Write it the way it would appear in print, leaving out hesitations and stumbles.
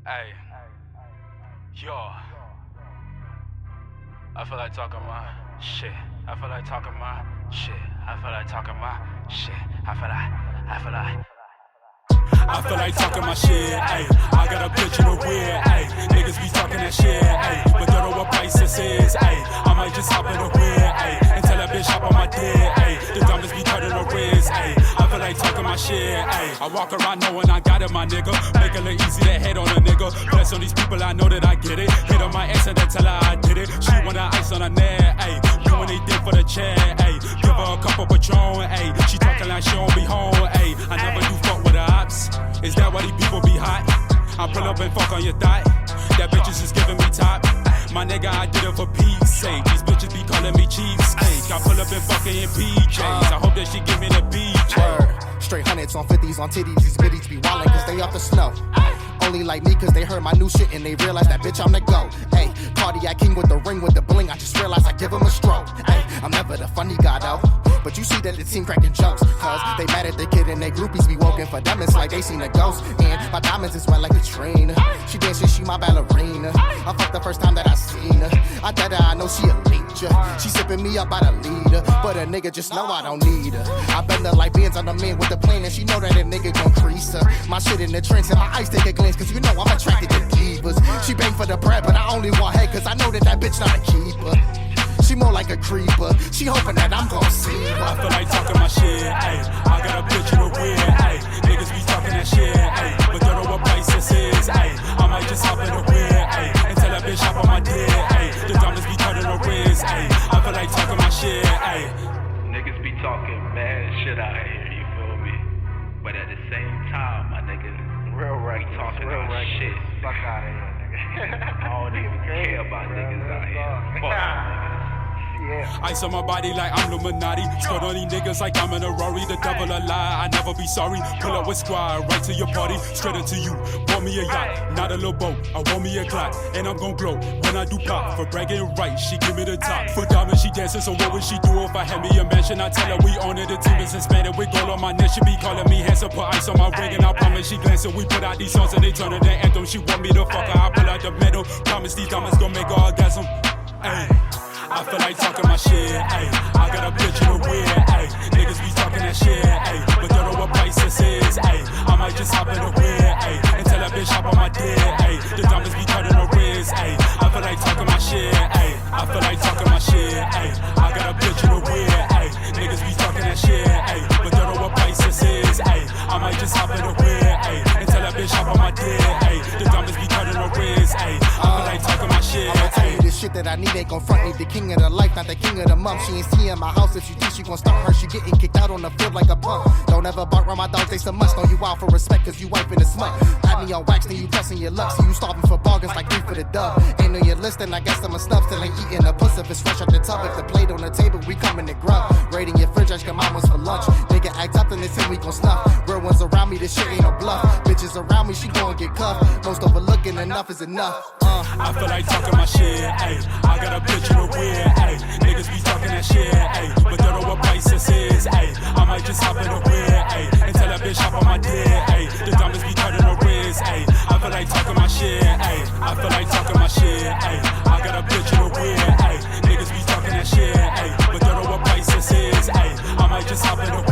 Hey, yo, I feel like talking my shit. I feel like talking my shit. I feel like talking my shit. I feel like talking my shit, ayy. I got a bitch in the rear, ayy. Niggas be talking that shit, ayy. But don't know what price this is, ayy. I might just hop in the rear, ayy. And tell that bitch hop on my dick, ayy. The dumbest be turning the wrist, ayy. I feel like talking my shit, ayy. I walk around knowing I got it, my nigga. Make it look easy to hit on a nigga. Bless on these people, I know that I get it. Hit on my ass and then tell her I did it. She want the ice on her neck, ayy. Doing anything for the chair, ayy. Give her a couple Patron, ayy. She talking like she won't be home, ayy. I never do fuck with the ops. Is that why these people be hot? I pull up and fuck on your thigh. That bitches is giving me top. My nigga, I did it for peace sake. These bitches be calling me cheesecake. I pull up and fucking in PJs. I hope that she give me the BJ. Straight hundreds on 50s on titties. These bitties be wildin' cause they off the snow. Only like me cause they heard my new shit and they realize that bitch I'm the go. Hey, cardiac king with the ring with the bling. I just realized I give him a stroke. Hey, I'm never the funny guy though. But you see that the team cracking jokes. Cause they mad at the kid and they groupies be woken for them. It's like they seen a ghost. And my diamonds is wet like a train. She dancing, she my ballerina. I fucked the first time that I seen her. I bet her I know she a leecher. She sipping me up by the leader. But a nigga just know I don't need her. I bend her like Benz on the man with the plane. And she know that a nigga gon' crease her. My shit in the trench and my ice take a glance. Cause you know I'm attracted to divas. She bang for the bread but I only want head. Cause I know that bitch not a keeper. She more like a creeper. She hoping that I'm gon' see her. I feel like talking my shit, ayy. I got a bitch in the rear, ayy. Niggas be talking that shit, ayy. But don't know what price this is, ayy. I might just hop in the rear, ayy. And tell that bitch hop on my dick, ayy. The dumbest be turning the wrist, ayy. I feel like talking my shit, ayy. Niggas be talking mad shit out here, you feel me? But at the same time, my niggas Real right, talking real our right. shit. Fuck out of here, nigga. I don't even care about niggas out here. Fuck niggas. Yeah. Ice on my body like I'm Illuminati. Skirt on these niggas like I'm in a Rari. The devil a lie, I never be sorry. Pull up with squad, right to your party. Straight into you, want me a yacht, not a little boat. I want me a clock, and I'm gon' glow when I do pop. For bragging right, she give me the top. For diamond, she dancing, so what would she do if I had me a mansion? I tell her we on it, the team is expanded. With gold on my neck, she be calling me handsome. Put ice on my ring, and I promise she glancing. We put out these songs, and they turn to their anthem. She want me to fuck her, I pull out the metal. Promise these diamonds gon' make her orgasm. Ayy. I feel like talking my shit, ayy. I got a bitch in the rear, ayy. Niggas be talking that shit, ayy. But don't know what price this is, ayy. I might just hop in the rear, ayy. And tell that bitch hop on my dick, ayy. The diamonds be turning the wrist, ayy. I feel like talking my shit, ayy. I feel like talking my shit, ayy. I got a bitch in the rear, ayy. Niggas be talking that shit, ayy. But don't know what price this is, ayy. I might just hop in the rear, ayy. And tell that bitch hop on my dick, ayy. The diamonds be turning the wrist, ayy. I feel like talking my shit, ayy. The shit that I need ain't gon' front me. The king of the life, not the king of the month. She ain't seeing my house. If she thinks she gon' stop her, she getting kicked out on the field like a punk. Don't ever bark around my dogs, they some must. Know you out for respect cause you wiping the smut. Had me on wax, then you pressing your luck. See you starving for bargains like 3 for the dub. Ain't on your list, then I guess I'm a snub. Still ain't eating a puss if it's fresh out the tub. If the plate on the table, we coming to grub. Raiding your fridge, I come out once for lunch. Nigga act up, then they say we gon' snuff. Real ones around me, this shit ain't no bluff. Bitches around me, she gon' get cuffed. Most overlooking, enough is enough. I feel like talking my shit, ayy. I got a bitch in the rear, ayy. Niggas be talking that shit, ayy. But don't know what price this is, ayy. I might just hop in the rear, ayy. And tell that bitch hop on my dick, ayy. The diamonds be turning the wrist, ayy. I feel like talking my shit, ayy. I feel like talking my shit, ayy. I got a bitch in the rear, ayy. Niggas be talking that shit, ayy. But don't know what price this is, ayy. I might just hop in the